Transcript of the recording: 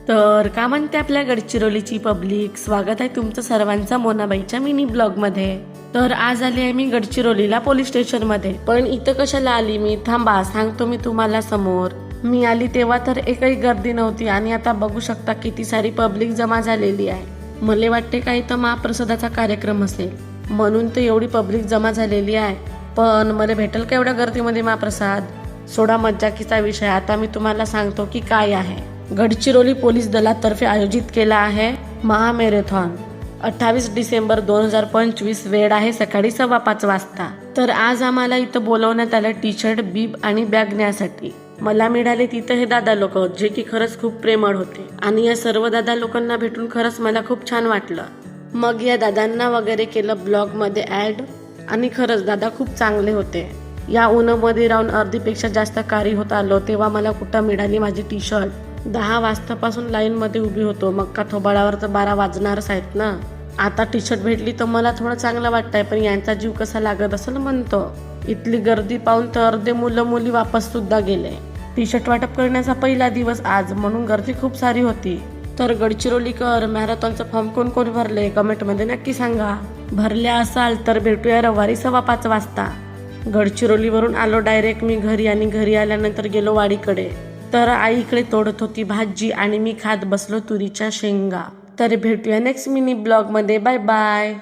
तर का म्हणते आपल्या गडचिरोलीची पब्लिक, स्वागत आहे तुमचं सर्वांचं मोनाबाईच्या मिनी ब्लॉग मध्ये। तर आज आली आहे मी गडचिरोलीला पोलीस स्टेशन मध्ये। पण इथं कशाला आली मी, थांबा सांगतो मी तुम्हाला समोर। मी आली तेव्हा तर एकही गर्दी नव्हती आणि आता बघू शकता किती सारी पब्लिक जमा झालेली आहे। मला वाटते काही तर महाप्रसादाचा कार्यक्रम असेल म्हणून तर एवढी पब्लिक जमा झालेली आहे। पण मला भेटेल का एवढ्या गर्दीमध्ये महाप्रसाद? सोडा मज्जाकीचा विषय, आता मी तुम्हाला सांगतो की काय आहे। गडचिरोली पोलीस दलातर्फे आयोजित केला आहे महामॅरेथॉन 28 डिसेंबर 2025। वेळ आहे सकाळी 5:15 वाजता। तर आज आम्हाला इथं बोलवण्यात आलं टी शर्ट, बीब आणि बॅग न्यासाठी। मला मिळाले तिथं हे दादा लोक, जे की खरंच खूप प्रेमळ होते आणि या सर्व दादा लोकांना भेटून खरंच मला खूप छान वाटलं। मग या दादांना वगैरे केलं ब्लॉग मध्ये ऍड आणि खरंच दादा खूप चांगले होते। या उन्हामध्ये राहून अर्धीपेक्षा जास्त कार्य होत आलो तेव्हा मला कुठं मिळाली माझी टी शर्ट। 10 वाजतापासून लाईन मध्ये उभी होतो, मग का थोबाडावर तर 12 वाजणारच आहेत ना। आता टी शर्ट भेटली तर मला थोडं चांगलं वाटतंय, पण यांचा जीव कसा लागत असेल म्हणतो। इथली गर्दी पाहून तर अर्धे मुलं मुली वापस सुद्धा गेले। टी शर्ट वाटप करण्याचा पहिला दिवस आज, म्हणून गर्दी खूप सारी होती। तर गडचिरोलीकर मॅरेथॉनचा फॉर्म कोण कोण भरले कमेंट मध्ये नक्की सांगा। भरल्या असाल तर भेटूया रविवारी 5:15 वाजता। गडचिरोलीवरून आलो डायरेक्ट मी घरी आणि घरी आल्यानंतर गेलो वाडीकडे। तर आई इकडे तोडत होती भाजी आणि मी खात बसलो तुरीच्या शेंगा। तर भेटूया नेक्स्ट मिनी ब्लॉग मध्ये, बाय बाय।